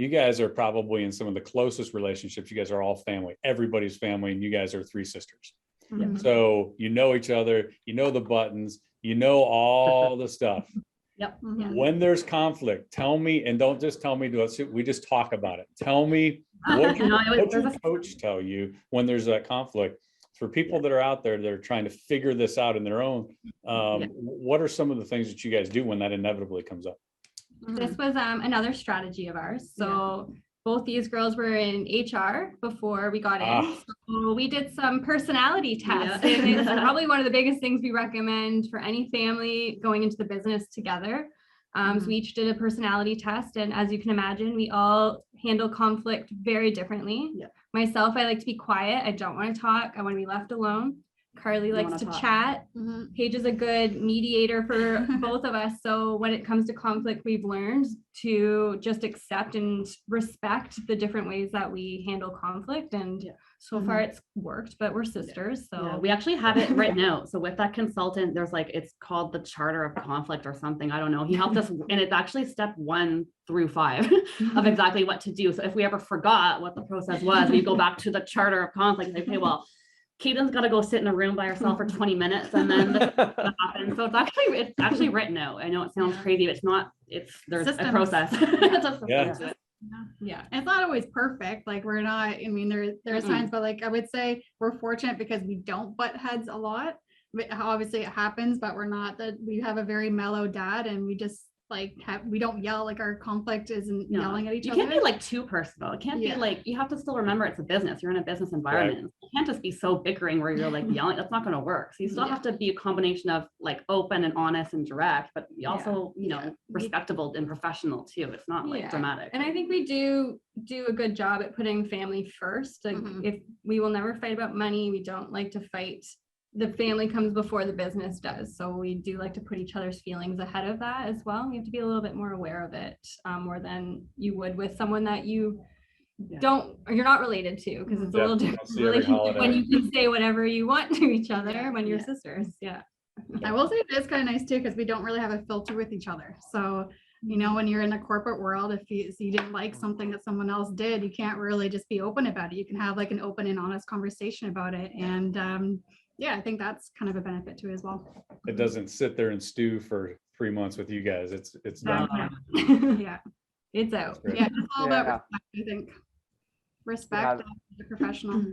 you guys are probably in some of the closest relationships. You guys are all family, everybody's family, and you guys are three sisters. Mhm. So you know each other, you know the buttons, you know all the stuff. Yep. Mhm. When there's conflict, tell me, and don't just tell me we just talk about it. Tell me what your coach tell you when there's that conflict. For people that are out there that are trying to figure this out in their own, what are some of the things that you guys do when that inevitably comes up? This was another strategy of ours. So both these girls were in HR before we got in. So we did some personality tests. And it's probably one of the biggest things we recommend for any family going into the business together. So we each did a personality test. And as you can imagine, we all handle conflict very differently. Myself, I like to be quiet. I don't want to talk. I want to be left alone. Carly likes to chat. Paige is a good mediator for both of us. So when it comes to conflict, we've learned to just accept and respect the different ways that we handle conflict. And so far it's worked, but we're sisters. So we actually have it written out. So with that consultant, there's like, it's called the Charter of Conflict or something. I don't know. He helped us, and it's actually step 1 through 5 of exactly what to do. So if we ever forgot what the process was, we go back to the Charter of Conflict and say, okay, well, Katelyn's got to go sit in a room by herself for 20 minutes and then this happens. So it's actually written out. I know it sounds crazy, but it's not, there's a process. Yeah. It's not always perfect. Like we're not, I mean, there's times, but like I would say we're fortunate because we don't butt heads a lot. Obviously it happens, but we're not that we have a very mellow dad and we just like we don't yell, like our conflict isn't yelling at each other. You can't be like too personal. It can't be like, you have to still remember it's a business. You're in a business environment. You can't just be so bickering where you're like yelling. That's not going to work. So you still have to be a combination of like open and honest and direct, but also, you know, respectable and professional too. It's not like dramatic. And I think we do a good job at putting family first. Like if we will never fight about money, we don't like to fight. The family comes before the business does. So we do like to put each other's feelings ahead of that as well. You have to be a little bit more aware of it, more than you would with someone that you you're not related to, because it's a little different relationship when you can say whatever you want to each other when you're sisters. I will say it is kind of nice too, because we don't really have a filter with each other. So you know, when you're in the corporate world, if you didn't like something that someone else did, you can't really just be open about it. You can have like an open and honest conversation about it. And I think that's kind of a benefit too as well. It doesn't sit there and stew for 3 months with you guys. It's done. It's out. It's all about respect, I think. Respect as a professional.